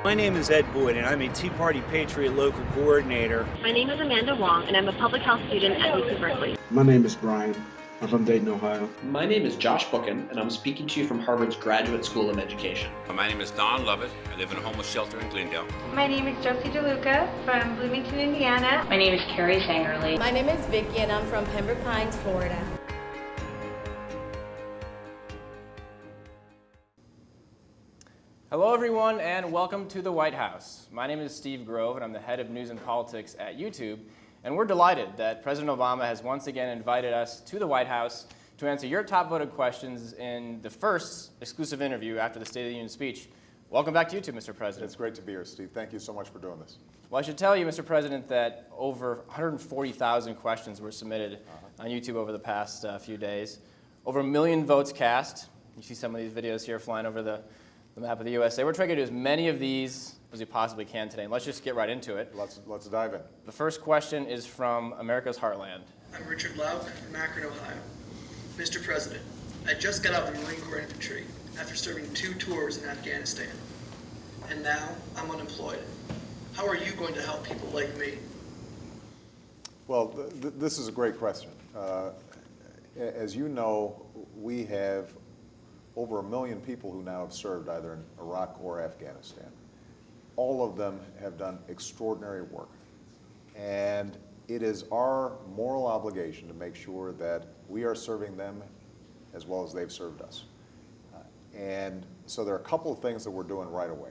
My name is Ed Boyd, and I'm a Tea Party Patriot local coordinator. My name is Amanda Wong, and I'm a public health student at UC Berkeley. My name is Brian. I'm from Dayton, Ohio. My name is Josh Bookin, and I'm speaking to you from Harvard's Graduate School of Education. My name is Don Lovett. I live in a homeless shelter in Glendale. My name is Josie DeLuca from Bloomington, Indiana. My name is Carrie Sangerly. My name is Vicky, and I'm from Pembroke Pines, Florida. Hello everyone and welcome to the White House. My name is Steve Grove and I'm the head of news and politics at YouTube, and we're delighted that President Obama has once again invited us to the White House to answer your top voted questions in the first exclusive interview after the State of the Union speech. Welcome back to YouTube, Mr. President. It's great to be here, Steve. Thank you so much for doing this. Well, I should tell you, Mr. President, that over 140,000 questions were submitted on YouTube over the past few days. Over 1 million votes cast. You see some of these videos here flying over the map of the USA. We're trying to do as many of these as we possibly can today. And let's just get right into it. Let's dive in. The first question is from America's Heartland. I'm Richard Lauk from Akron, Ohio. Mr. President, I just got out of the Marine Corps Infantry after serving 2 tours in Afghanistan. And now I'm unemployed. How are you going to help people like me? Well, this is a great question. As you know, we have over 1 million people who now have served either in Iraq or Afghanistan. All of them have done extraordinary work. And it is our moral obligation to make sure that we are serving them as well as they've served us. And so there are a couple of things that we're doing right away.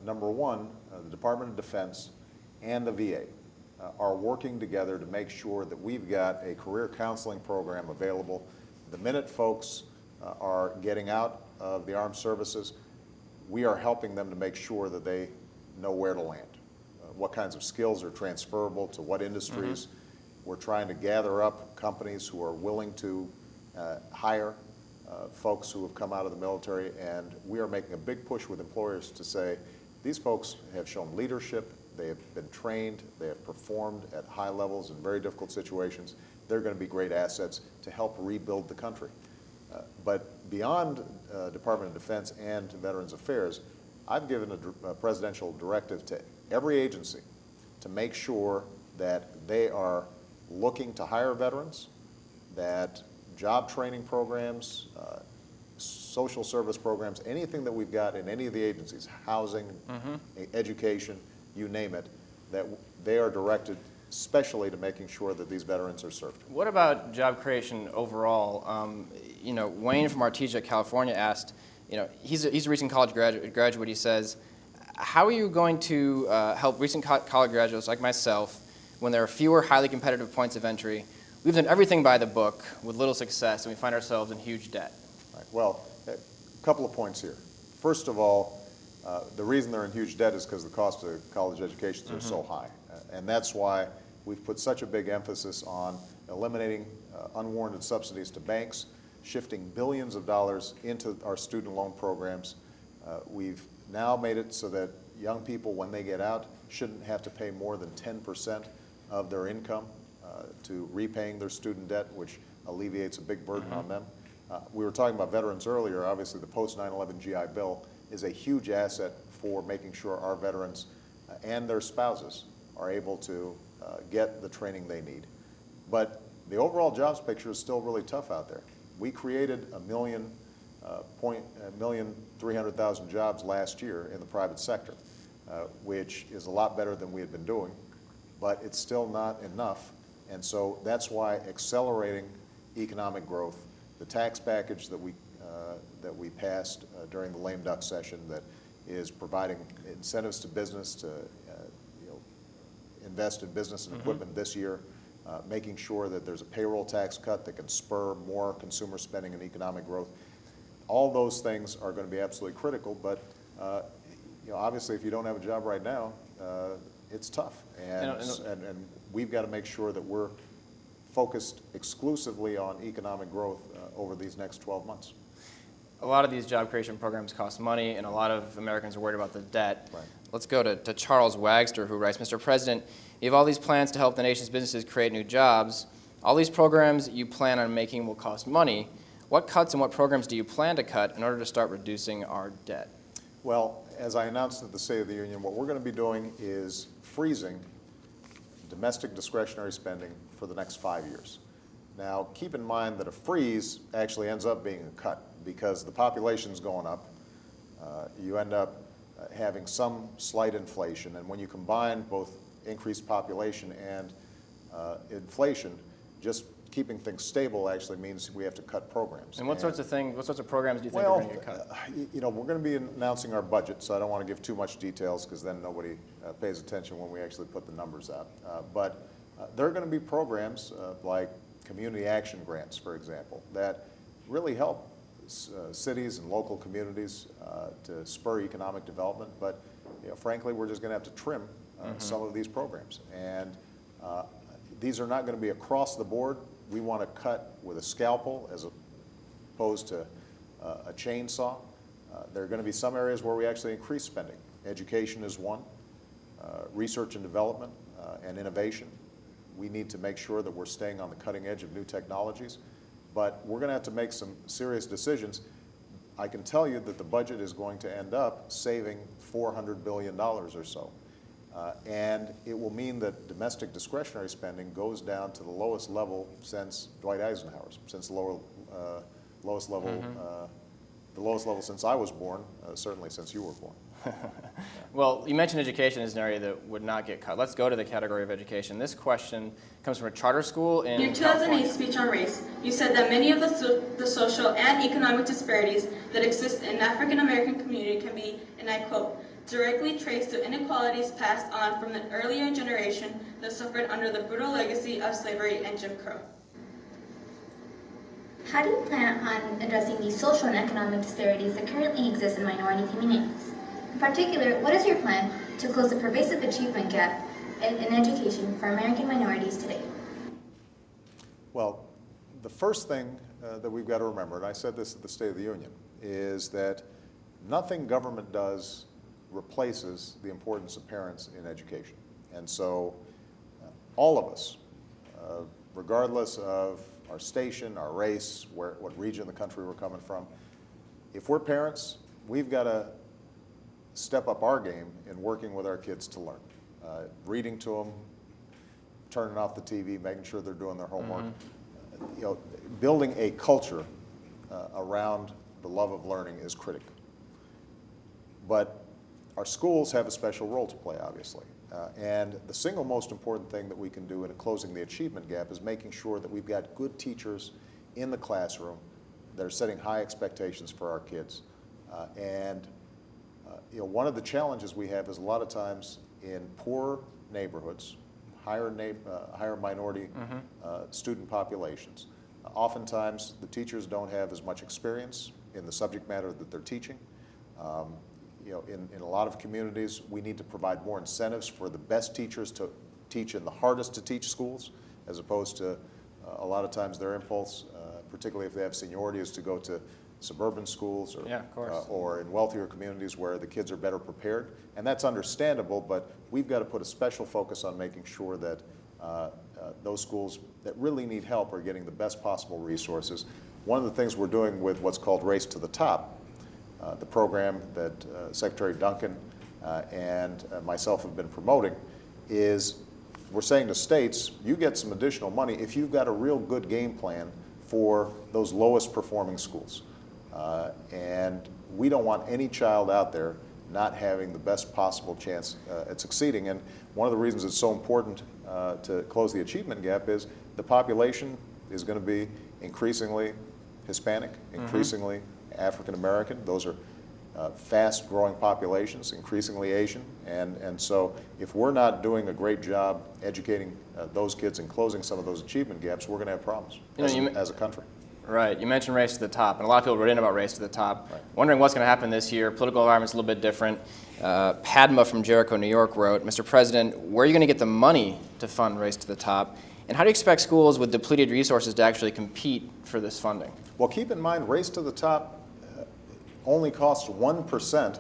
Number one, the Department of Defense and the VA are working together to make sure that we've got a career counseling program available. The minute folks are getting out of the armed services, we are helping them to make sure that they know where to land, what kinds of skills are transferable to what industries. We're trying to gather up companies who are willing to hire folks who have come out of the military, and we are making a big push with employers to say, these folks have shown leadership, they have been trained, they have performed at high levels in very difficult situations. They're going to be great assets to help rebuild the country. But beyond Department of Defense and Veterans Affairs, I've given a presidential directive to every agency to make sure that they are looking to hire veterans, that job training programs, social service programs, anything that we've got in any of the agencies, housing, education, you name it, that they are directed especially to making sure that these veterans are served. What about job creation overall? Wayne from Artesia, California asked, he's a recent college graduate. He says, how are you going to help recent college graduates like myself when there are fewer highly competitive points of entry? We've done everything by the book with little success, and we find ourselves in huge debt. Right. Well, a couple of points here. First of all, the reason they're in huge debt is because the cost of college educations are so high. And that's why we've put such a big emphasis on eliminating unwarranted subsidies to banks, shifting billions of dollars into our student loan programs. We've now made it so that young people, when they get out, shouldn't have to pay more than 10% of their income to repaying their student debt, which alleviates a big burden on them. We were talking about veterans earlier. Obviously, the post-9/11 GI Bill is a huge asset for making sure our veterans and their spouses are able to get the training they need. But the overall jobs picture is still really tough out there. We created 1,300,000 jobs last year in the private sector, which is a lot better than we had been doing, but it's still not enough. And so that's why accelerating economic growth, the tax package that we passed during the lame duck session that is providing incentives to business to invest in business and equipment this year, making sure that there's a payroll tax cut that can spur more consumer spending and economic growth. All those things are going to be absolutely critical, but obviously if you don't have a job right now, it's tough. And we've got to make sure that we're focused exclusively on economic growth over these next 12 months. A lot of these job creation programs cost money, and a lot of Americans are worried about the debt. Right. Let's go to Charles Wagster, who writes, Mr. President, you have all these plans to help the nation's businesses create new jobs. All these programs you plan on making will cost money. What cuts and what programs do you plan to cut in order to start reducing our debt? Well, as I announced at the State of the Union, what we're going to be doing is freezing domestic discretionary spending for the next 5 years. Now, keep in mind that a freeze actually ends up being a cut because the population's going up. You end up having some slight inflation, and when you combine both increased population and inflation, just keeping things stable actually means we have to cut programs. And what sorts of programs do you think are going to get cut? You know, we're going to be announcing our budget, so I don't want to give too much details because then nobody pays attention when we actually put the numbers out. But there are going to be programs like community action grants, for example, that really help cities and local communities to spur economic development. But you know, frankly, we're just going to have to trim some of these programs. And these are not going to be across the board. We want to cut with a scalpel as opposed to a chainsaw. There are going to be some areas where we actually increase spending. Education is one. Research and development and innovation. We need to make sure that we're staying on the cutting edge of new technologies. But we're going to have to make some serious decisions. I can tell you that the budget is going to end up saving $400 billion or so. And it will mean that domestic discretionary spending goes down to the lowest level since Dwight Eisenhower's, since the lowest level since I was born, certainly since you were born. Well, you mentioned education as an area that would not get cut. Let's go to the category of education. This question comes from a charter school in your 2008 speech on race, you said that many of the social and economic disparities that exist in African American community can be, and I quote, directly traced to inequalities passed on from the earlier generation that suffered under the brutal legacy of slavery and Jim Crow. How do you plan on addressing these social and economic disparities that currently exist in minority communities? In particular, what is your plan to close the pervasive achievement gap in education for American minorities today? Well, the first thing that we've got to remember, and I said this at the State of the Union, is that nothing government does replaces the importance of parents in education. And so all of us, regardless of our station, our race, what region of the country we're coming from, if we're parents, we've got to step up our game in working with our kids to learn. Reading to them, turning off the TV, making sure they're doing their homework. You know, building a culture around the love of learning is critical. But our schools have a special role to play, obviously. And the single most important thing that we can do in closing the achievement gap is making sure that we've got good teachers in the classroom that are setting high expectations for our kids. You know, one of the challenges we have is a lot of times in poor neighborhoods, higher minority student populations. Oftentimes, the teachers don't have as much experience in the subject matter that they're teaching. You know, in a lot of communities, we need to provide more incentives for the best teachers to teach in the hardest to teach schools, as opposed to a lot of times their impulse, particularly if they have seniority, is to go to suburban schools or in wealthier communities where the kids are better prepared. And that's understandable, but we've got to put a special focus on making sure that those schools that really need help are getting the best possible resources. One of the things we're doing with what's called Race to the Top, the program that Secretary Duncan and myself have been promoting, is we're saying to states, you get some additional money if you've got a real good game plan for those lowest performing schools. And we don't want any child out there not having the best possible chance at succeeding. And one of the reasons it's so important to close the achievement gap is the population is going to be increasingly Hispanic, increasingly African American. Those are fast growing populations, increasingly Asian. And so if we're not doing a great job educating those kids and closing some of those achievement gaps, we're going to have problems as a country. Right. You mentioned Race to the Top, and a lot of people wrote in about Race to the Top. Right. Wondering what's going to happen this year. Political environment's a little bit different. Padma from Jericho, New York wrote, Mr. President, where are you going to get the money to fund Race to the Top? And how do you expect schools with depleted resources to actually compete for this funding? Well, keep in mind, Race to the Top only costs 1%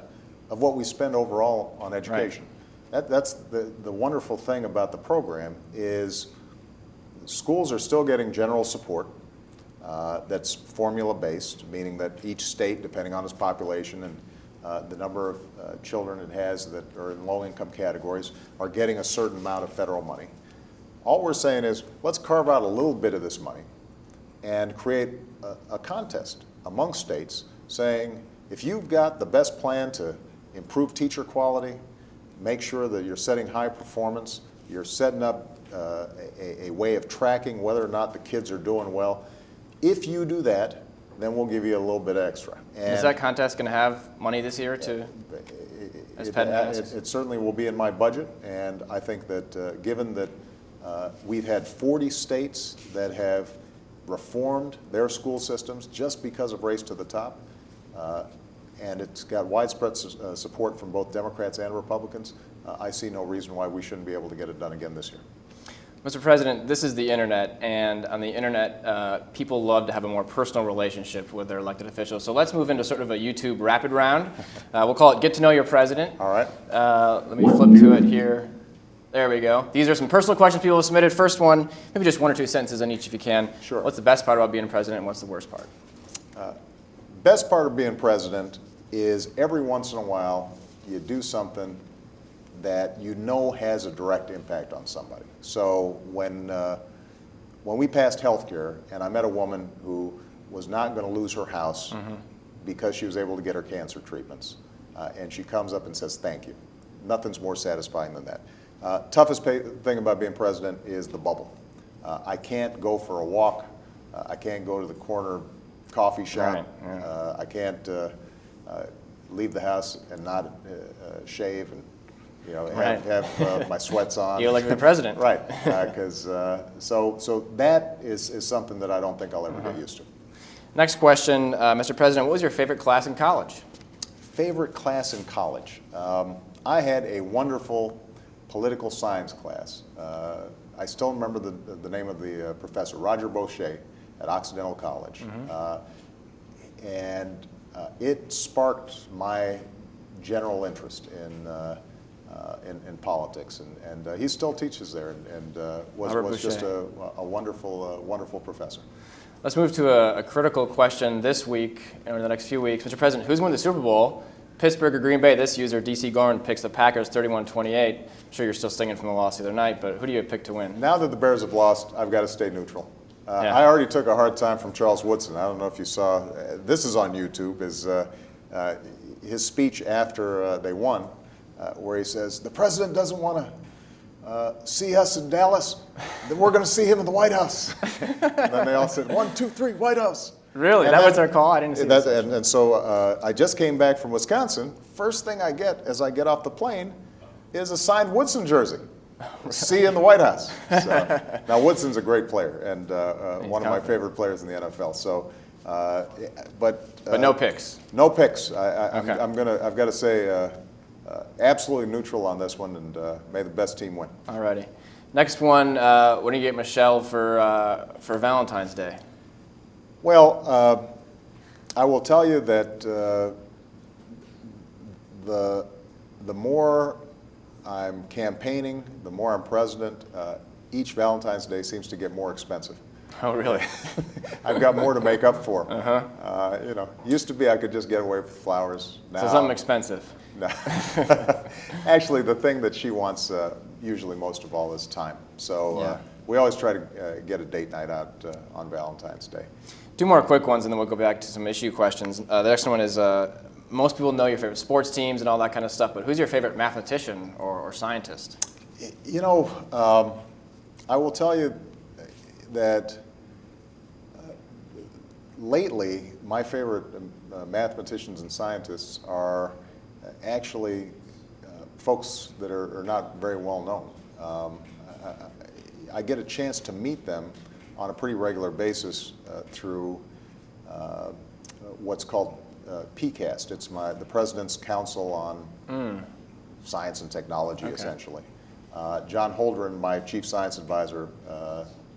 of what we spend overall on education. Right. That's the wonderful thing about the program is schools are still getting general support. That's formula-based, meaning that each state, depending on its population and the number of children it has that are in low-income categories are getting a certain amount of federal money. All we're saying is, let's carve out a little bit of this money and create a contest among states saying, if you've got the best plan to improve teacher quality, make sure that you're setting high performance, you're setting up a way of tracking whether or not the kids are doing well, if you do that, then we'll give you a little bit extra. And is that contest going to have money this year to, it certainly will be in my budget, and I think that given that we've had 40 states that have reformed their school systems just because of Race to the Top, and it's got widespread support from both Democrats and Republicans, I see no reason why we shouldn't be able to get it done again this year. Mr. President, this is the internet, and on the internet, people love to have a more personal relationship with their elected officials. So let's move into sort of a YouTube rapid round. We'll call it Get to Know Your President. All right. Let me flip to it here. There we go. These are some personal questions people have submitted. First one, maybe just one or two sentences on each if you can. Sure. What's the best part about being president, and what's the worst part? Best part of being president is every once in a while you do something that you know has a direct impact on somebody. So when we passed health care, and I met a woman who was not going to lose her house because she was able to get her cancer treatments, and she comes up and says, thank you. Nothing's more satisfying than that. Toughest thing about being president is the bubble. I can't go for a walk. I can't go to the corner coffee shop. Right, yeah. I can't leave the house and not shave and have my sweats on. You're like the president. Right, because so that is something that I don't think I'll ever get used to. Next question, Mr. President, what was your favorite class in college? Favorite class in college? I had a wonderful political science class. I still remember the name of the professor, Roger Boucher at Occidental College. And it sparked my general interest in politics, and he still teaches there, and was just a wonderful professor. Let's move to a critical question this week and over the next few weeks. Mr. President, who's winning the Super Bowl? Pittsburgh or Green Bay? This user, DC Gorman, picks the Packers 31-28. I'm sure you're still stinging from the loss the other night, but who do you pick to win? Now that the Bears have lost, I've got to stay neutral. Yeah. I already took a hard time from Charles Woodson. I don't know if you saw, this is on YouTube, his speech after they won, where he says, the president doesn't want to see us in Dallas, then we're going to see him in the White House. And then they all said, 1, 2, 3, White House. Really? That was our call? I didn't see that. And so I just came back from Wisconsin. First thing I get as I get off the plane is a signed Woodson jersey. See you in the White House. So, now Woodson's a great player and one of my favorite players in the NFL. So, but no picks. No picks. Okay. I've got to say absolutely neutral on this one, and may the best team win. Alrighty. Next one. What do you get Michelle for Valentine's Day? Well, I will tell you that the more I'm campaigning, the more I'm president, each Valentine's Day seems to get more expensive. Oh, really? I've got more to make up for. Used to be I could just get away with flowers. Now, So something expensive. No. Actually, the thing that she wants usually most of all is time. So we always try to get a date night out on Valentine's Day. Two more quick ones, and then we'll go back to some issue questions. The next one is, most people know your favorite sports teams and all that kind of stuff, but who's your favorite mathematician or scientist? You know, I will tell you that lately, my favorite mathematicians and scientists are actually folks that are not very well known. I get a chance to meet them on a pretty regular basis through what's called PCAST. It's the President's Council on Science and Technology, essentially. John Holdren, my chief science advisor,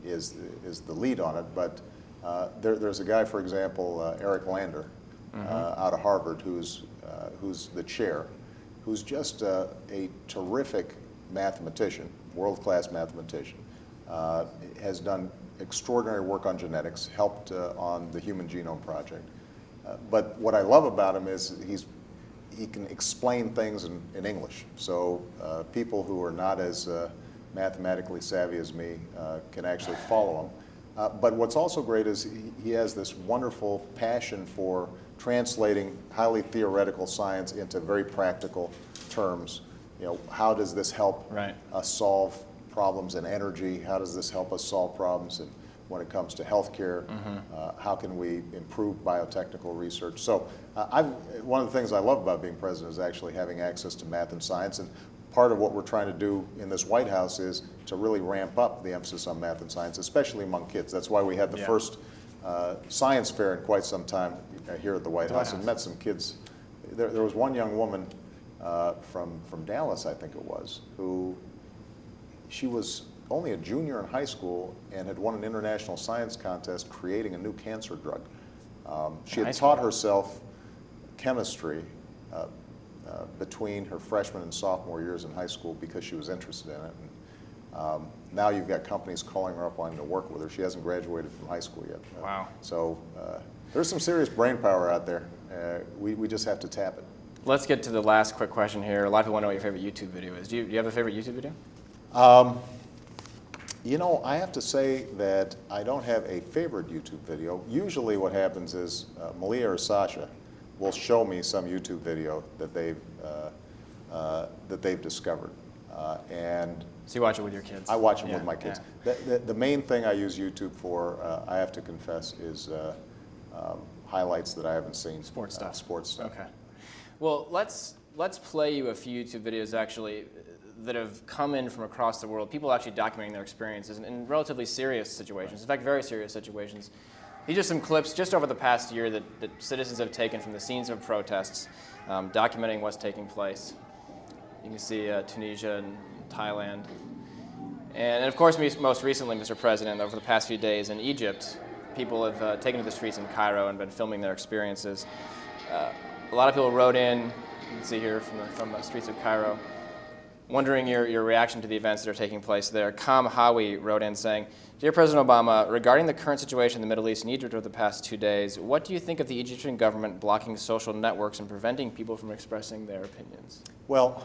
is the lead on it, but there's a guy, for example, Eric Lander, out of Harvard, who's the chair, who's just a terrific mathematician, world-class mathematician, has done extraordinary work on genetics, helped on the Human Genome Project. But what I love about him is he can explain things in English. So people who are not as mathematically savvy as me can actually follow him. But what's also great is he has this wonderful passion for translating highly theoretical science into very practical terms. You know, how does this help us solve problems in energy? How does this help us solve problems when it comes to healthcare? How can we improve biotechnical research? So one of the things I love about being president is actually having access to math and science. And part of what we're trying to do in this White House is to really ramp up the emphasis on math and science, especially among kids. That's why we had the first science fair in quite some time here at the White House, and met some kids. There was one young woman from Dallas, I think it was, who she was only a junior in high school and had won an international science contest creating a new cancer drug. She had taught herself chemistry between her freshman and sophomore years in high school because she was interested in it. And, now you've got companies calling her up wanting to work with her. She hasn't graduated from high school yet. Wow. So there's some serious brain power out there. We just have to tap it. Let's get to the last quick question here. A lot of people want to know what your favorite YouTube video is. Do you have a favorite YouTube video? You know, I have to say that I don't have a favorite YouTube video. Usually what happens is Malia or Sasha will show me some YouTube video that they've discovered. And so you watch it with your kids? I watch it with my kids. The main thing I use YouTube for, I have to confess, is highlights that I haven't seen. Sports stuff. Sports stuff. Okay. Well, let's play you a few YouTube videos actually that have come in from across the world. People actually documenting their experiences in relatively serious situations. In fact, very serious situations. These are some clips just over the past year that citizens have taken from the scenes of protests, documenting what's taking place. You can see Tunisia and Thailand. And of course, most recently, Mr. President, over the past few days in Egypt, people have taken to the streets in Cairo and been filming their experiences. A lot of people wrote in, you can see here from the streets of Cairo, wondering your reaction to the events that are taking place there. Kam Hawi wrote in saying, "Dear President Obama, regarding the current situation in the Middle East and Egypt over the past 2 days, what do you think of the Egyptian government blocking social networks and preventing people from expressing their opinions?" Well,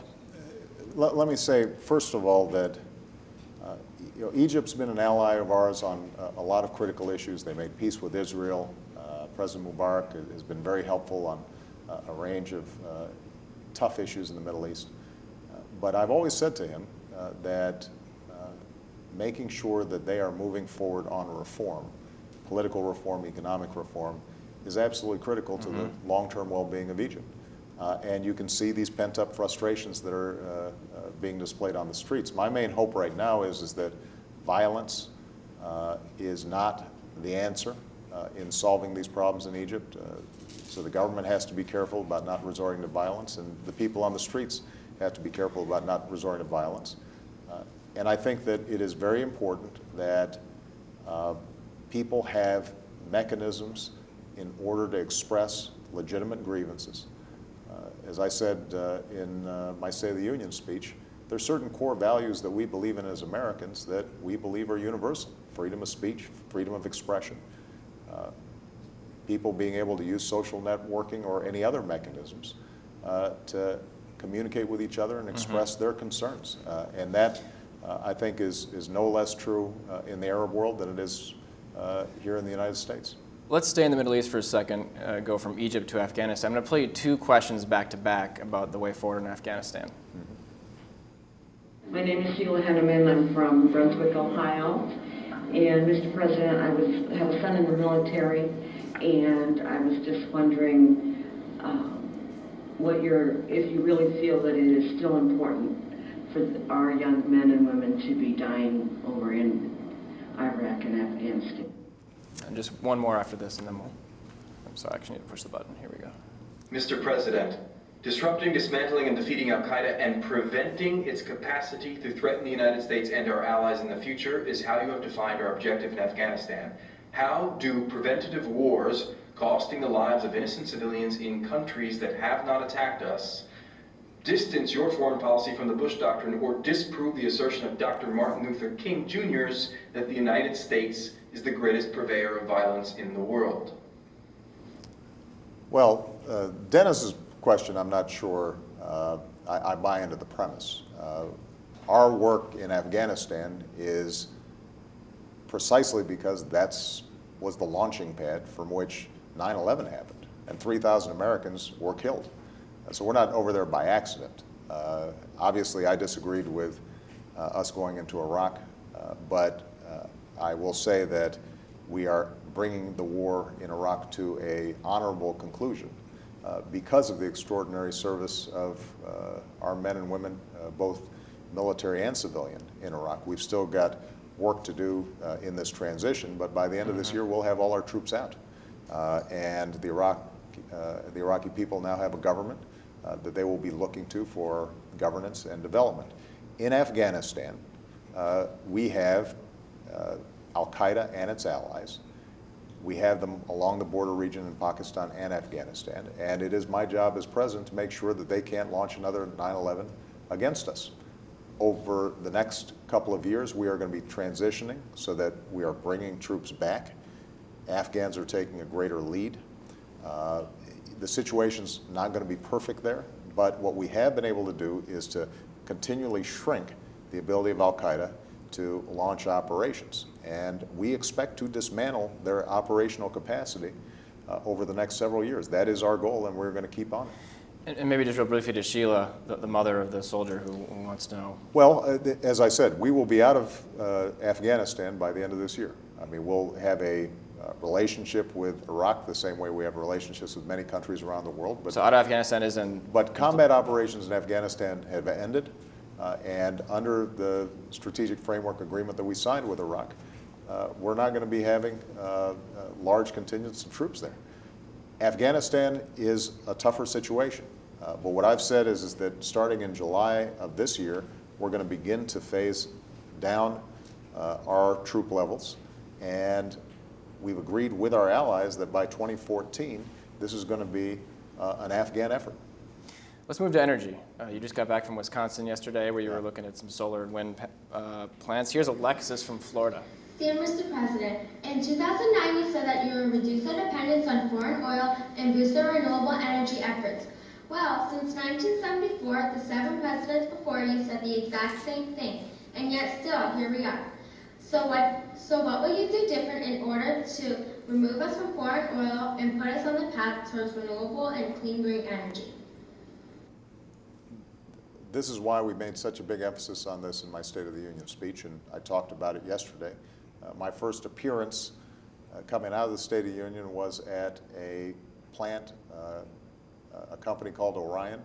let me say, first of all, that Egypt's been an ally of ours on a lot of critical issues. They made peace with Israel. President Mubarak has been very helpful on a range of tough issues in the Middle East. But I've always said to him that making sure that they are moving forward on reform, political reform, economic reform, is absolutely critical to the long-term well-being of Egypt. And you can see these pent-up frustrations that are being displayed on the streets. My main hope right now is that violence is not the answer in solving these problems in Egypt. So the government has to be careful about not resorting to violence, and the people on the streets have to be careful about not resorting to violence. And I think that it is very important that people have mechanisms in order to express legitimate grievances. As I said in my State of the Union speech, there are certain core values that we believe in as Americans that we believe are universal: freedom of speech, freedom of expression, people being able to use social networking or any other mechanisms to communicate with each other and express their concerns. And that, I think, is no less true in the Arab world than it is here in the United States. Let's stay in the Middle East for a second, go from Egypt to Afghanistan. I'm going to play you 2 questions back to back about the way forward in Afghanistan. My name is Sheila Henneman. I'm from Brunswick, Ohio. And Mr. President, I have a son in the military, and I was just wondering if you really feel that it is still important for our young men and women to be dying over in Iraq and Afghanistan. And just one more after this, and then we'll... I'm sorry, I actually need to push the button. Here we go. Mr. President, disrupting, dismantling, and defeating al-Qaeda and preventing its capacity to threaten the United States and our allies in the future is how you have defined our objective in Afghanistan. How do preventative wars costing the lives of innocent civilians in countries that have not attacked us distance your foreign policy from the Bush Doctrine or disprove the assertion of Dr. Martin Luther King Jr.'s that the United States is the greatest purveyor of violence in the world? Well, Dennis is question, I'm not sure I buy into the premise. Our work in Afghanistan is precisely because was the launching pad from which 9/11 happened, and 3,000 Americans were killed. So we're not over there by accident. Obviously, I disagreed with us going into Iraq, but I will say that we are bringing the war in Iraq to an honorable conclusion because of the extraordinary service of our men and women, both military and civilian, in Iraq. We've still got work to do in this transition, but by the end of this year, we'll have all our troops out. And the Iraqi people now have a government that they will be looking to for governance and development. In Afghanistan, we have Al-Qaeda and its allies. We have them along the border region in Pakistan and Afghanistan, and it is my job as president to make sure that they can't launch another 9/11 against us. Over the next couple of years, we are going to be transitioning so that we are bringing troops back. Afghans are taking a greater lead. The situation's not going to be perfect there, but what we have been able to do is to continually shrink the ability of Al-Qaeda to launch operations. And we expect to dismantle their operational capacity over the next several years. That is our goal, and we're going to keep on it. And maybe just real briefly to Sheila, the mother of the soldier who wants to know. Well, as I said, we will be out of Afghanistan by the end of this year. I mean, we'll have a relationship with Iraq the same way we have relationships with many countries around the world. But, so out of Afghanistan isn't... But combat operations in Afghanistan have ended, and under the strategic framework agreement that we signed with Iraq, we're not going to be having large contingents of troops there. Afghanistan is a tougher situation, but what I've said is that starting in July of this year, we're going to begin to phase down our troop levels, and we've agreed with our allies that by 2014, this is going to be an Afghan effort. Let's move to energy. You just got back from Wisconsin yesterday where you were looking at some solar and wind plants. Here's Alexis from Florida. Dear Mr. President, in 2009 you said that you would reduce our dependence on foreign oil and boost our renewable energy efforts. Well, since 1974, the 7 presidents before you said the exact same thing, and yet still, here we are. So what will you do different in order to remove us from foreign oil and put us on the path towards renewable and clean green energy? This is why we made such a big emphasis on this in my State of the Union speech, and I talked about it yesterday. My first appearance coming out of the State of the Union was at a plant, a company called Orion,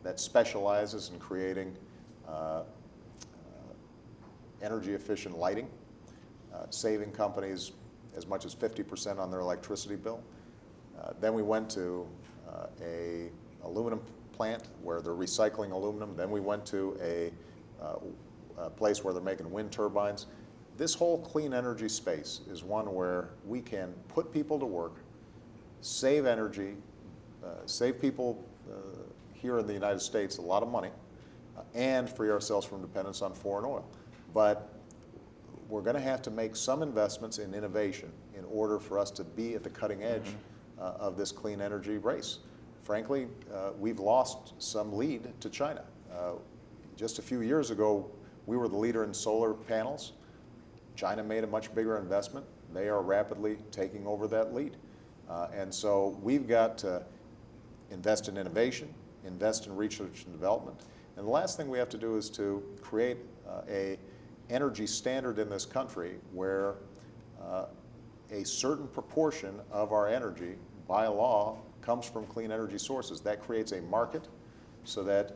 that specializes in creating energy-efficient lighting, saving companies as much as 50% on their electricity bill. Then we went to a aluminum plant where they're recycling aluminum. Then we went to a place where they're making wind turbines. This whole clean energy space is one where we can put people to work, save energy, save people here in the United States a lot of money, and free ourselves from dependence on foreign oil. But we're going to have to make some investments in innovation in order for us to be at the cutting edge of this clean energy race. Frankly, we've lost some lead to China. Just a few years ago, we were the leader in solar panels. China made a much bigger investment. They are rapidly taking over that lead. And so we've got to invest in innovation, invest in research and development. And the last thing we have to do is to create a energy standard in this country where a certain proportion of our energy, by law, comes from clean energy sources. That creates a market so that...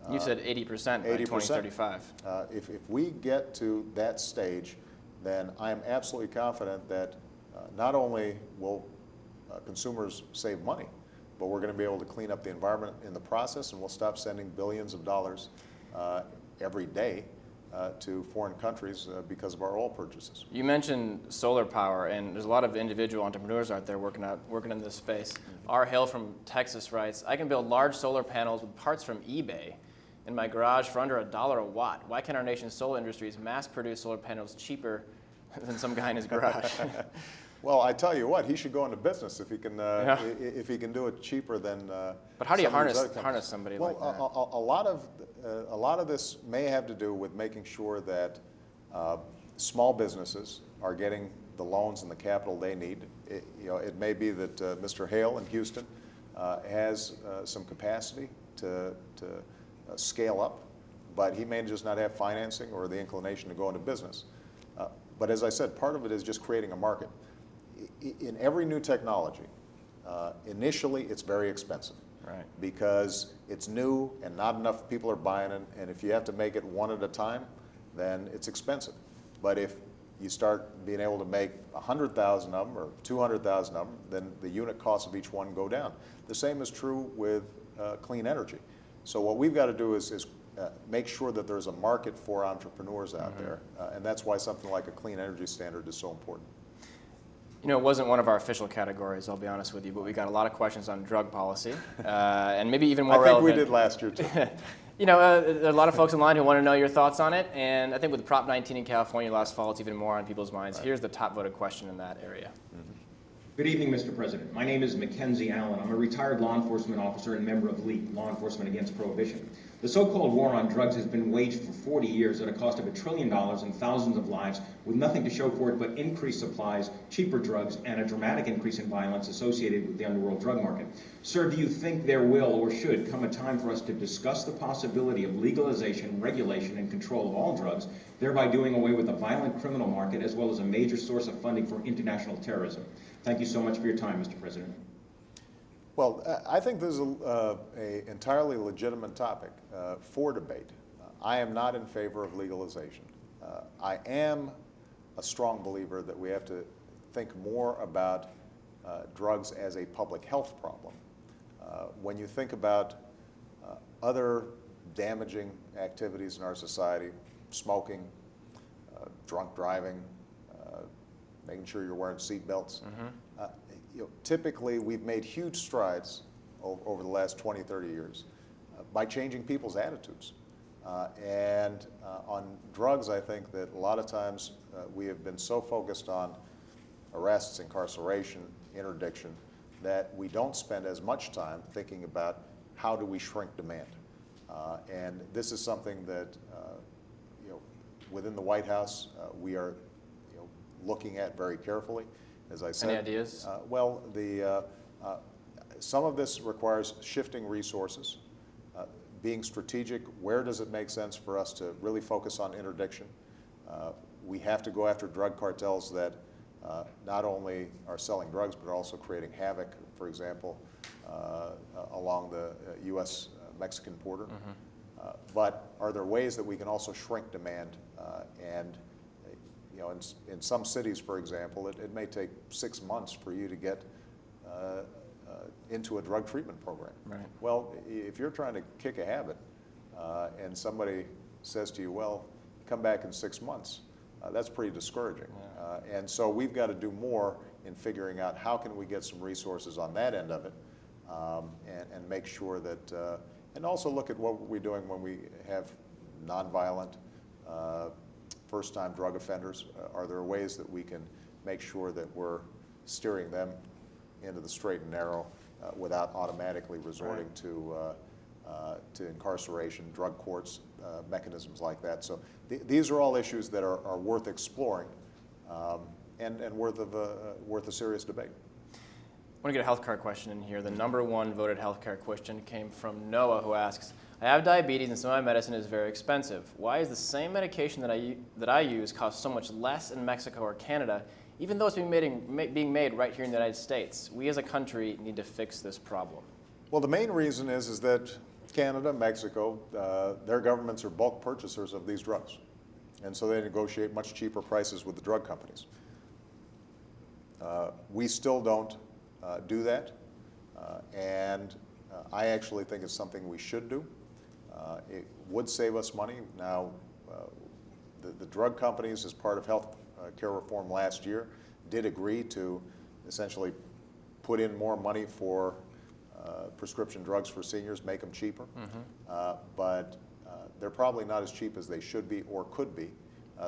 You said 80% by 2035. If we get to that stage, then I am absolutely confident that not only will consumers save money, but we're going to be able to clean up the environment in the process, and we'll stop sending billions of dollars every day to foreign countries because of our oil purchases. You mentioned solar power, and there's a lot of individual entrepreneurs out there working in this space. R. Hill from Texas writes, I can build large solar panels with parts from eBay in my garage for under $1 a watt. Why can't our nation's solar industries mass produce solar panels cheaper than some guy in his garage? Well, I tell you what, he should go into business if he can if he can do it cheaper than. But how do you some of these harness other harness somebody well, like that? a lot of this may have to do with making sure that small businesses are getting the loans and the capital they need. It may be that Mr. Hale in Houston has some capacity to scale up, but he may just not have financing or the inclination to go into business. But as I said, part of it is just creating a market. In every new technology, initially it's very expensive. Right. Because it's new and not enough people are buying it, and if you have to make it one at a time, then it's expensive. But if you start being able to make 100,000 of them or 200,000 of them, then the unit costs of each one go down. The same is true with clean energy. So what we've got to do is make sure that there's a market for entrepreneurs out there, and that's why something like a clean energy standard is so important. You know, it wasn't one of our official categories, I'll be honest with you, but we got a lot of questions on drug policy, and maybe even more relevant. I think we did last year, too. You know, there are a lot of folks online who want to know your thoughts on it, and I think with Prop 19 in California last fall, it's even more on people's minds. Right. Here's the top voted question in that area. Good evening, Mr. President. My name is Mackenzie Allen. I'm a retired law enforcement officer and member of LEAP, Law Enforcement Against Prohibition. The so-called war on drugs has been waged for 40 years at a cost of $1 trillion and thousands of lives, with nothing to show for it but increased supplies, cheaper drugs, and a dramatic increase in violence associated with the underworld drug market. Sir, do you think there will or should come a time for us to discuss the possibility of legalization, regulation, and control of all drugs, thereby doing away with the violent criminal market as well as a major source of funding for international terrorism? Thank you so much for your time, Mr. President. Well, I think this is an entirely legitimate topic for debate. I am not in favor of legalization. I am a strong believer that we have to think more about drugs as a public health problem. When you think about other damaging activities in our society, smoking, drunk driving, making sure you're wearing seat belts. Typically, we've made huge strides over the last 20, 30 years by changing people's attitudes. And on drugs, I think that a lot of times we have been so focused on arrests, incarceration, interdiction, that we don't spend as much time thinking about how do we shrink demand. And this is something that within the White House we are looking at very carefully. As I said, any ideas? Well, some of this requires shifting resources, being strategic. Where does it make sense for us to really focus on interdiction? We have to go after drug cartels that not only are selling drugs but are also creating havoc, for example, along the U.S.-Mexican border. But are there ways that we can also shrink demand and in some cities, for example, it may take 6 months for you to get into a drug treatment program. Right. Well, if you're trying to kick a habit and somebody says to you, well, come back in 6 months, that's pretty discouraging. Yeah. And so we've got to do more in figuring out how can we get some resources on that end of it and make sure that, and also look at what we're doing when we have nonviolent first-time drug offenders. Are there ways that we can make sure that we're steering them into the straight and narrow without automatically resorting to incarceration, drug courts, mechanisms like that? So these are all issues that are worth exploring and worth a serious debate. I want to get a health care question in here. The #1 voted health care question came from Noah, who asks, I have diabetes and some of my medicine is very expensive. Why is the same medication that I use cost so much less in Mexico or Canada, even though it's being made right here in the United States? We as a country need to fix this problem. Well, the main reason is that Canada, Mexico, their governments are bulk purchasers of these drugs. And so they negotiate much cheaper prices with the drug companies. We still don't do that. And I actually think it's something we should do. It would save us money. Now, the drug companies, as part of health care reform last year, did agree to essentially put in more money for prescription drugs for seniors, make them cheaper. But they're probably not as cheap as they should be or could be.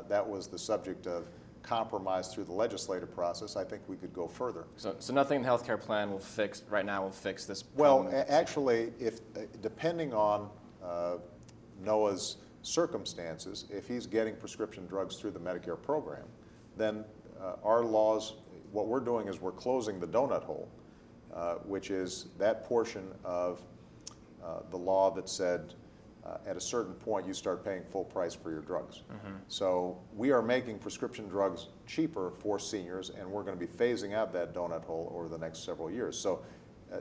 That was the subject of compromise through the legislative process, I think we could go further. So nothing in the healthcare plan will fix, right now will fix this Well, problem? actually, depending on Noah's circumstances, if he's getting prescription drugs through the Medicare program, then our laws, what we're doing is we're closing the donut hole, which is that portion of the law that said at a certain point you start paying full price for your drugs. So we are making prescription drugs cheaper for seniors, and we're going to be phasing out that donut hole over the next several years. So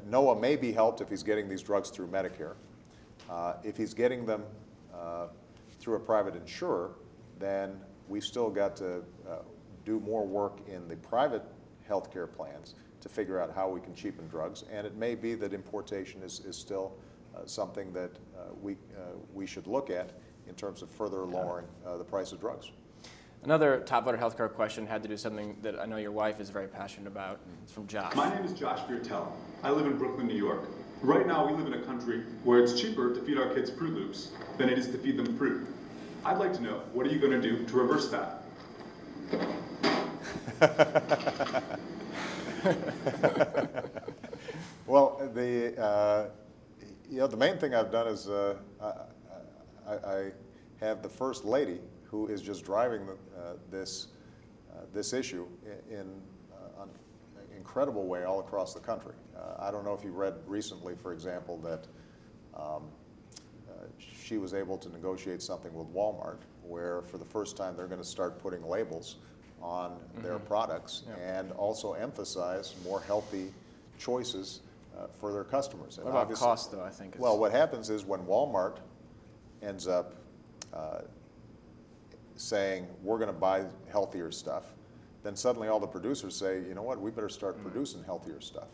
Noah may be helped if he's getting these drugs through Medicare. If he's getting them through a private insurer, then we've still got to do more work in the private healthcare plans to figure out how we can cheapen drugs. And it may be that importation is still something that we should look at in terms of further lowering the price of drugs. Another top voter healthcare question had to do with something that I know your wife is very passionate about. It's from Josh. My name is Josh Viertel. I live in Brooklyn, New York. Right now, we live in a country where it's cheaper to feed our kids Fruit Loops than it is to feed them fruit. I'd like to know, what are you going to do to reverse that? Well, the main thing I've done is I have the First Lady who is just driving this issue in an incredible way all across the country. I don't know if you read recently, for example, that she was able to negotiate something with Walmart where for the first time they're going to start putting labels on their products and also emphasize more healthy choices for their customers. What about cost, though, I think? Well, what happens is when Walmart ends up saying, we're going to buy healthier stuff, then suddenly all the producers say, you know what, we better start producing healthier stuff.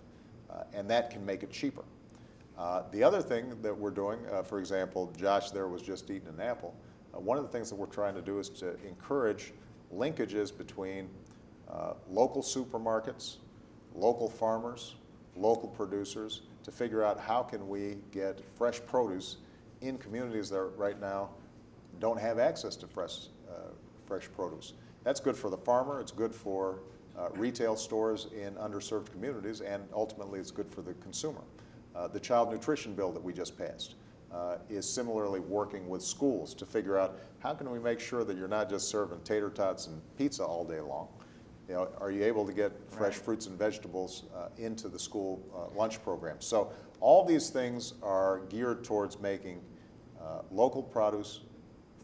And that can make it cheaper. The other thing that we're doing, for example, Josh there was just eating an apple. One of the things that we're trying to do is to encourage linkages between local supermarkets, local farmers, local producers, to figure out how can we get fresh produce in communities that right now don't have access to fresh produce. That's good for the farmer, it's good for retail stores in underserved communities, and ultimately it's good for the consumer. The child nutrition bill that we just passed is similarly working with schools to figure out how can we make sure that you're not just serving tater tots and pizza all day long. You know, are you able to get fresh fruits and vegetables into the school lunch program? So all these things are geared towards making local produce,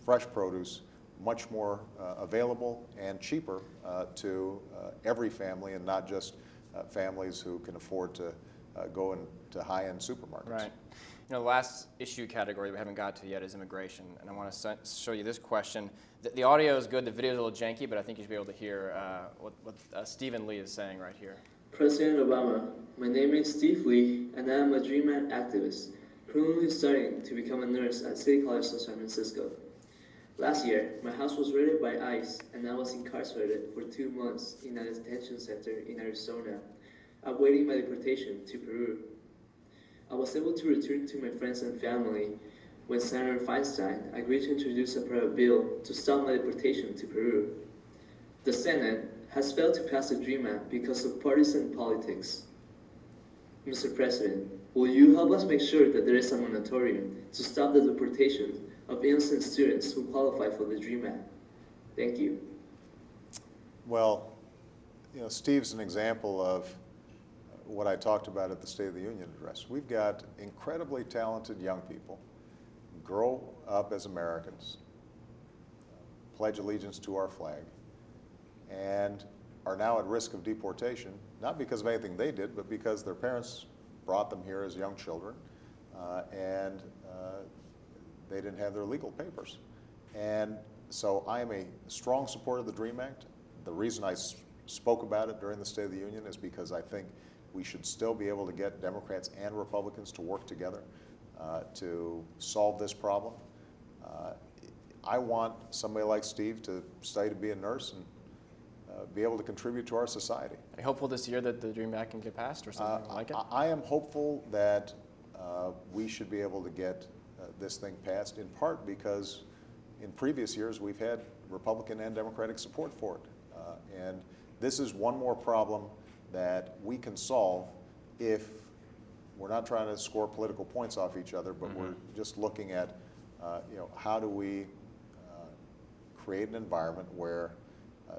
fresh produce, much more available and cheaper to every family, and not just families who can afford to go into high-end supermarkets. Right. You know, the last issue category we haven't got to yet is immigration, and I want to show you this question. The audio is good, the video is a little janky, but I think you should be able to hear what Stephen Lee is saying right here. President Obama, my name is Steve Lee, and I am a Dream Act activist, currently studying to become a nurse at City College of San Francisco. Last year, my house was raided by ICE, and I was incarcerated for 2 months in a detention center in Arizona, awaiting my deportation to Peru. I was able to return to my friends and family when Senator Feinstein agreed to introduce a private bill to stop my deportation to Peru. The Senate has failed to pass the DREAM Act because of partisan politics. Mr. President, will you help us make sure that there is a moratorium to stop the deportation of innocent students who qualify for the DREAM Act? Thank you. Well, you know, Steve's an example of what I talked about at the State of the Union address. We've got incredibly talented young people, grow up as Americans, pledge allegiance to our flag, and are now at risk of deportation, not because of anything they did, but because their parents brought them here as young children, and they didn't have their legal papers. And so I am a strong supporter of the DREAM Act. The reason I spoke about it during the State of the Union is because I think we should still be able to get Democrats and Republicans to work together to solve this problem. I want somebody like Steve to study to be a nurse and be able to contribute to our society. Are you hopeful this year that the DREAM Act can get passed or something like it? I am hopeful that we should be able to get this thing passed, in part because in previous years we've had Republican and Democratic support for it. And this is one more problem that we can solve if we're not trying to score political points off each other, but we're just looking at, how do we create an environment where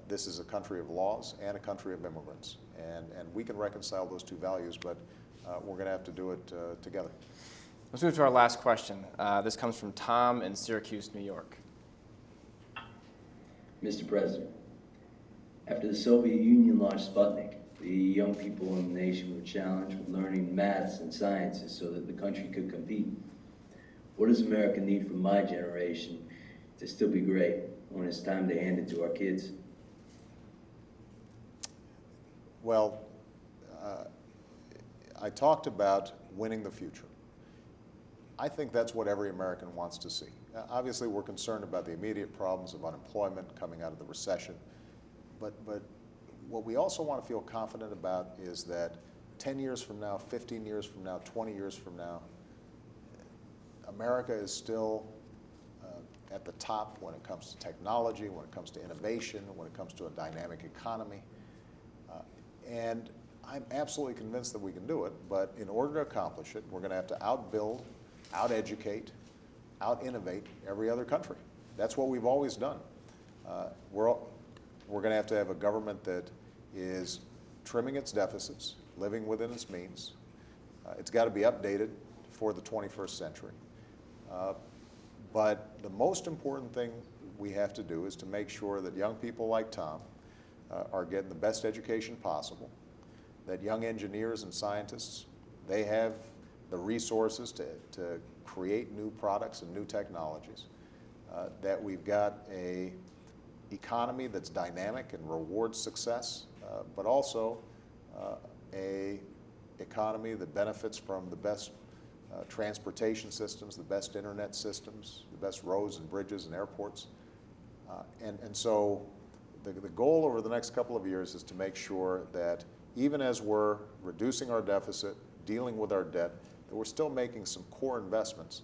this is a country of laws and a country of immigrants. And we can reconcile those two values, but we're going to have to do it together. Let's move to our last question. This comes from Tom in Syracuse, New York. Mr. President, after the Soviet Union launched Sputnik, the young people in the nation were challenged with learning maths and sciences so that the country could compete. What does America need from my generation to still be great when it's time to hand it to our kids? Well, I talked about winning the future. I think that's what every American wants to see. Obviously, we're concerned about the immediate problems of unemployment coming out of the recession, but what we also want to feel confident about is that 10 years from now, 15 years from now, 20 years from now, America is still at the top when it comes to technology, when it comes to innovation, when it comes to a dynamic economy. And I'm absolutely convinced that we can do it, but in order to accomplish it, we're going to have to outbuild, out-educate, out-innovate every other country. That's what we've always done. We're going to have a government that is trimming its deficits, living within its means. It's got to be updated for the 21st century. But the most important thing we have to do is to make sure that young people like Tom are getting the best education possible, that young engineers and scientists, they have the resources to create new products and new technologies, that we've got a economy that's dynamic and rewards success, but also a economy that benefits from the best transportation systems, the best internet systems, the best roads and bridges and airports. And so the goal over the next couple of years is to make sure that even as we're reducing our deficit, dealing with our debt, that we're still making some core investments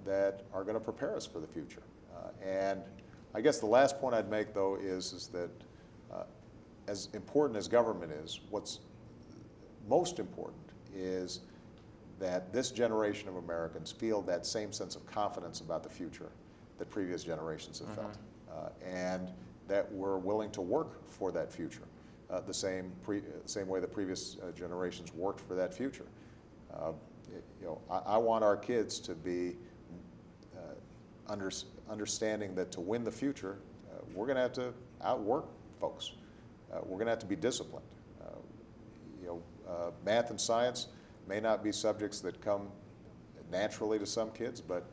that are going to prepare us for the future. And I guess the last point I'd make, though, is that as important as government is, what's most important is that this generation of Americans feel that same sense of confidence about the future that previous generations have felt, and that we're willing to work for that future the same way the previous generations worked for that future. I want our kids to be understanding that to win the future, we're going to have to outwork folks. We're going to have to be disciplined. Math and science may not be subjects that come naturally to some kids, but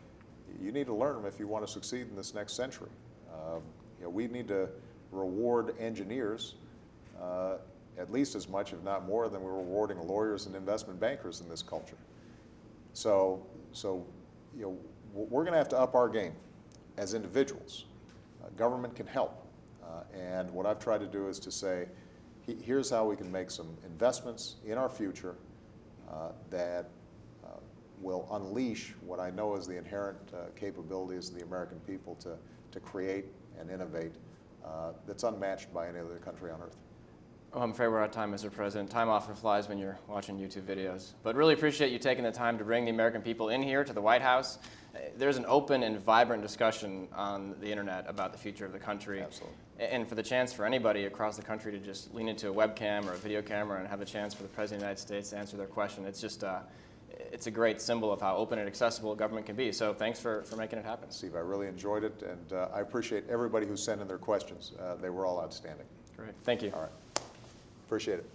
you need to learn them if you want to succeed in this next century. We need to reward engineers at least as much, if not more, than we're rewarding lawyers and investment bankers in this culture. So we're going to have to up our game as individuals. Government can help. And what I've tried to do is to say, here's how we can make some investments in our future that will unleash what I know is the inherent capabilities of the American people to create and innovate that's unmatched by any other country on earth. Oh, I'm afraid we're out of time, Mr. President. Time often flies when you're watching YouTube videos. But really appreciate you taking the time to bring the American people in here to the White House. There's an open and vibrant discussion on the internet about the future of the country. Absolutely. And for the chance for anybody across the country to just lean into a webcam or a video camera and have a chance for the President of the United States to answer their question, it's just it's a great symbol of how open and accessible government can be. So thanks for making it happen. Steve, I really enjoyed it, and I appreciate everybody who sent in their questions. They were all outstanding. Great. Thank you. All right. Appreciate it.